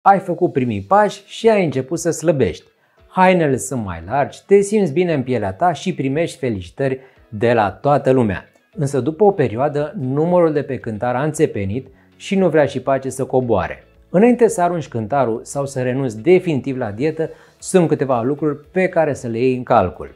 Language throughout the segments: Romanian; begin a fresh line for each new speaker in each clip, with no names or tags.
Ai făcut primii pași și ai început să slăbești. Hainele sunt mai largi, te simți bine în pielea ta și primești felicitări de la toată lumea. Însă după o perioadă, numărul de pe cântar a înțepenit și nu vrea și pace să coboare. Înainte să arunci cântarul sau să renunți definitiv la dietă, sunt câteva lucruri pe care să le iei în calcul.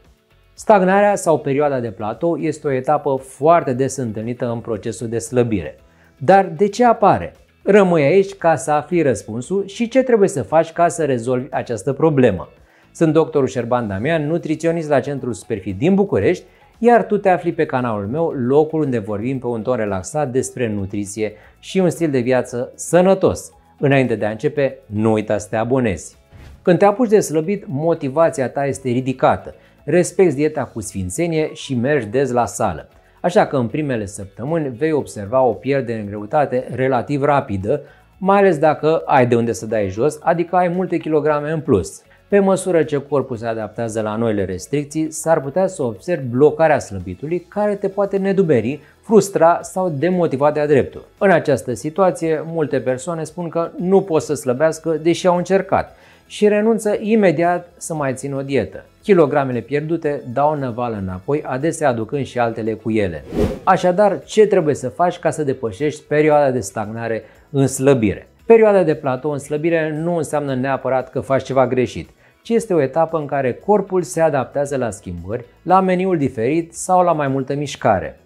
Stagnarea sau perioada de platou este o etapă foarte des întâlnită în procesul de slăbire. Dar de ce apare? Rămâi aici ca să afli răspunsul și ce trebuie să faci ca să rezolvi această problemă. Sunt doctorul Șerban Damian, nutriționist la Centrul Superfit din București, iar tu te afli pe canalul meu, locul unde vorbim pe un ton relaxat despre nutriție și un stil de viață sănătos. Înainte de a începe, nu uita să te abonezi. Când te apuci de slăbit, motivația ta este ridicată, respecti dieta cu sfințenie și mergi des la sală. Așa că în primele săptămâni vei observa o pierdere în greutate relativ rapidă, mai ales dacă ai de unde să dai jos, adică ai multe kilograme în plus. Pe măsură ce corpul se adaptează la noile restricții, s-ar putea să observi blocarea slăbitului care te poate nedumeri, frustra sau demotiva de-a dreptul. În această situație, multe persoane spun că nu pot să slăbească deși au încercat și renunță imediat să mai țină o dietă. Kilogramele pierdute dau năvală înapoi, adesea aducând și altele cu ele. Așadar, ce trebuie să faci ca să depășești perioada de stagnare în slăbire? Perioada de platou în slăbire nu înseamnă neapărat că faci ceva greșit, ci este o etapă în care corpul se adaptează la schimbări, la meniul diferit sau la mai multă mișcare.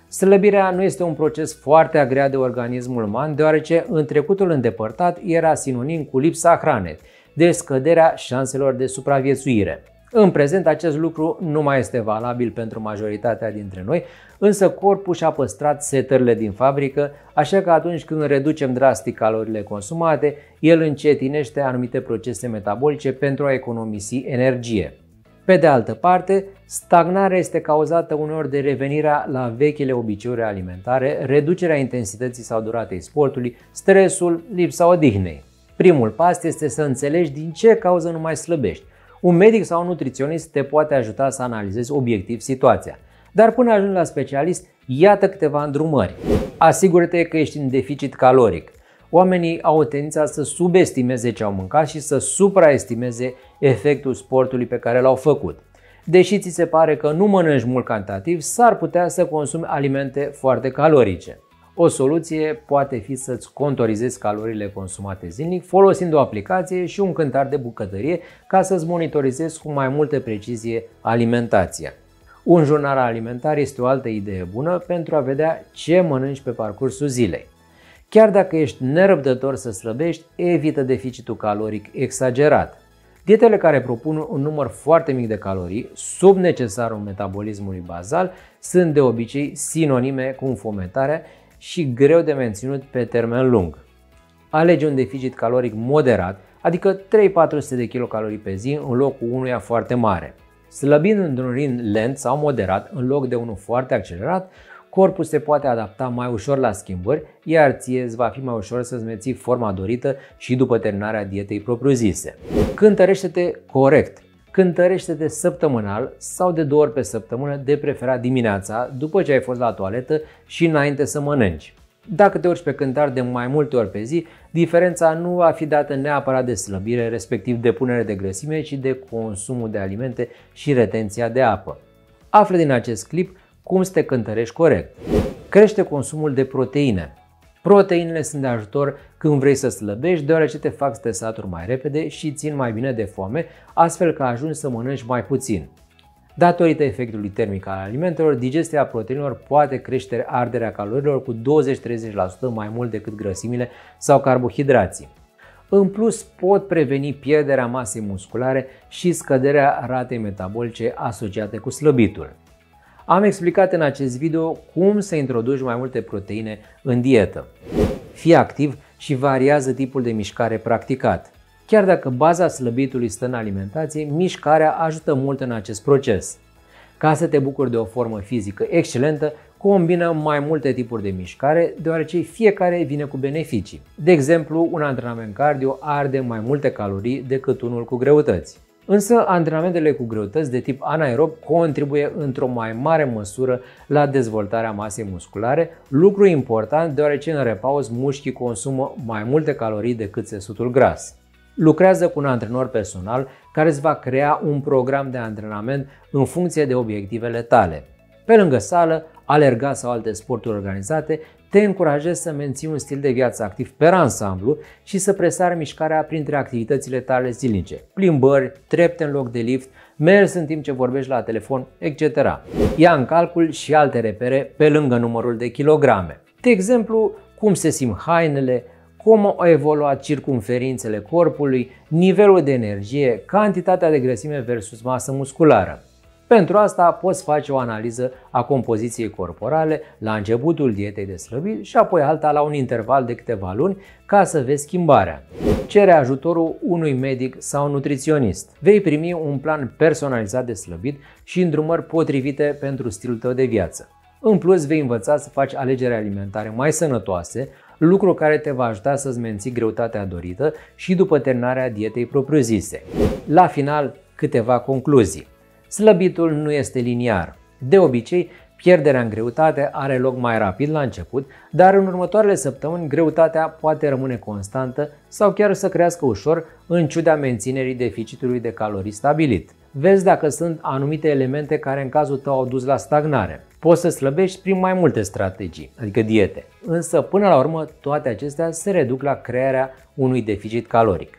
Slăbirea nu este un proces foarte agreat de organismul uman, deoarece în trecutul îndepărtat era sinonim cu lipsa hranei, de scăderea șanselor de supraviețuire. În prezent acest lucru nu mai este valabil pentru majoritatea dintre noi, însă corpul și-a păstrat setările din fabrică, așa că atunci când reducem drastic caloriile consumate, el încetinește anumite procese metabolice pentru a economisi energie. Pe de altă parte, stagnarea este cauzată uneori de revenirea la vechile obiceiuri alimentare, reducerea intensității sau duratei sportului, stresul, lipsa odihnei. Primul pas este să înțelegi din ce cauză nu mai slăbești. Un medic sau un nutriționist te poate ajuta să analizezi obiectiv situația. Dar până ajungi la specialist, iată câteva îndrumări. Asigură-te că ești în deficit caloric. Oamenii au tendința să subestimeze ce au mâncat și să supraestimeze efectul sportului pe care l-au făcut. Deși ți se pare că nu mănânci mult cantitativ, s-ar putea să consumi alimente foarte calorice. O soluție poate fi să-ți contorizezi caloriile consumate zilnic folosind o aplicație și un cântar de bucătărie ca să-ți monitorizezi cu mai multă precizie alimentația. Un jurnal alimentar este o altă idee bună pentru a vedea ce mănânci pe parcursul zilei. Chiar dacă ești nerăbdător să slăbești, evită deficitul caloric exagerat. Dietele care propun un număr foarte mic de calorii, sub necesarul metabolismului bazal, sunt de obicei sinonime cu înfometarea și greu de menținut pe termen lung. Alege un deficit caloric moderat, adică 3-400 de kilocalorii pe zi în locul unuia foarte mare. Slăbind într-un ritm lent sau moderat în loc de unul foarte accelerat, corpul se poate adapta mai ușor la schimbări, iar ție îți va fi mai ușor să-ți menții forma dorită și după terminarea dietei propriu-zise. Cântărește-te corect. Cântărește-te săptămânal sau de 2 ori pe săptămână, de preferat dimineața, după ce ai fost la toaletă și înainte să mănânci. Dacă te urci pe cântar de mai multe ori pe zi, diferența nu va fi dată neapărat de slăbire, respectiv depunere de grăsime, ci de consumul de alimente și retenția de apă. Află din acest clip cum să te cântărești corect. Crește consumul de proteine. Proteinele sunt de ajutor când vrei să slăbești, deoarece te fac să te saturi mai repede și țin mai bine de foame, astfel că ajungi să mănânci mai puțin. Datorită efectului termic al alimentelor, digestia proteinelor poate crește arderea calorilor cu 20-30% mai mult decât grăsimile sau carbohidrații. În plus, pot preveni pierderea masei musculare și scăderea ratei metabolice asociate cu slăbitul. Am explicat în acest video cum să introduci mai multe proteine în dietă. Fii activ și variază tipul de mișcare practicat. Chiar dacă baza slăbitului stă în alimentație, mișcarea ajută mult în acest proces. Ca să te bucuri de o formă fizică excelentă, combină mai multe tipuri de mișcare, deoarece fiecare vine cu beneficii. De exemplu, un antrenament cardio arde mai multe calorii decât unul cu greutăți. Însă, antrenamentele cu greutăți de tip anaerob contribuie într-o mai mare măsură la dezvoltarea masei musculare, lucru important deoarece în repaus mușchii consumă mai multe calorii decât țesutul gras. Lucrează cu un antrenor personal care îți va crea un program de antrenament în funcție de obiectivele tale. Pe lângă sală, alerga sau alte sporturi organizate, te încurajez să menții un stil de viață activ pe ansamblu și să presari mișcarea printre activitățile tale zilnice, plimbări, trepte în loc de lift, mers în timp ce vorbești la telefon, etc. Ia în calcul și alte repere pe lângă numărul de kilograme. De exemplu, cum se simt hainele, cum au evoluat circumferințele corpului, nivelul de energie, cantitatea de grăsime versus masă musculară. Pentru asta poți face o analiză a compoziției corporale la începutul dietei de slăbit și apoi alta la un interval de câteva luni ca să vezi schimbarea. Cere ajutorul unui medic sau nutriționist. Vei primi un plan personalizat de slăbit și îndrumări potrivite pentru stilul tău de viață. În plus, vei învăța să faci alegeri alimentare mai sănătoase, lucru care te va ajuta să-ți menții greutatea dorită și după terminarea dietei propriu-zise. La final, câteva concluzii. Slăbitul nu este liniar. De obicei, pierderea în greutate are loc mai rapid la început, dar în următoarele săptămâni greutatea poate rămâne constantă sau chiar să crească ușor în ciuda menținerii deficitului de calorii stabilit. Vezi dacă sunt anumite elemente care în cazul tău au dus la stagnare. Poți să slăbești prin mai multe strategii, adică diete, însă până la urmă toate acestea se reduc la crearea unui deficit caloric.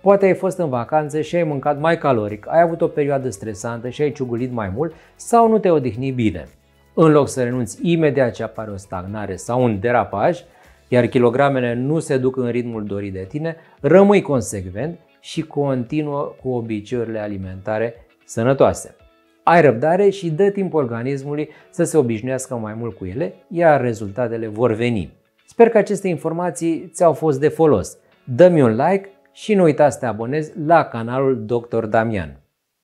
Poate ai fost în vacanță și ai mâncat mai caloric, ai avut o perioadă stresantă și ai ciugulit mai mult sau nu te odihni bine. În loc să renunți imediat ce apare o stagnare sau un derapaj, iar kilogramele nu se duc în ritmul dorit de tine, rămâi consecvent și continuă cu obiceiurile alimentare sănătoase. Ai răbdare și dă timp organismului să se obișnuiască mai mult cu ele, iar rezultatele vor veni. Sper că aceste informații ți-au fost de folos. Dă-mi un like și nu uita să te abonezi la canalul Dr. Damian.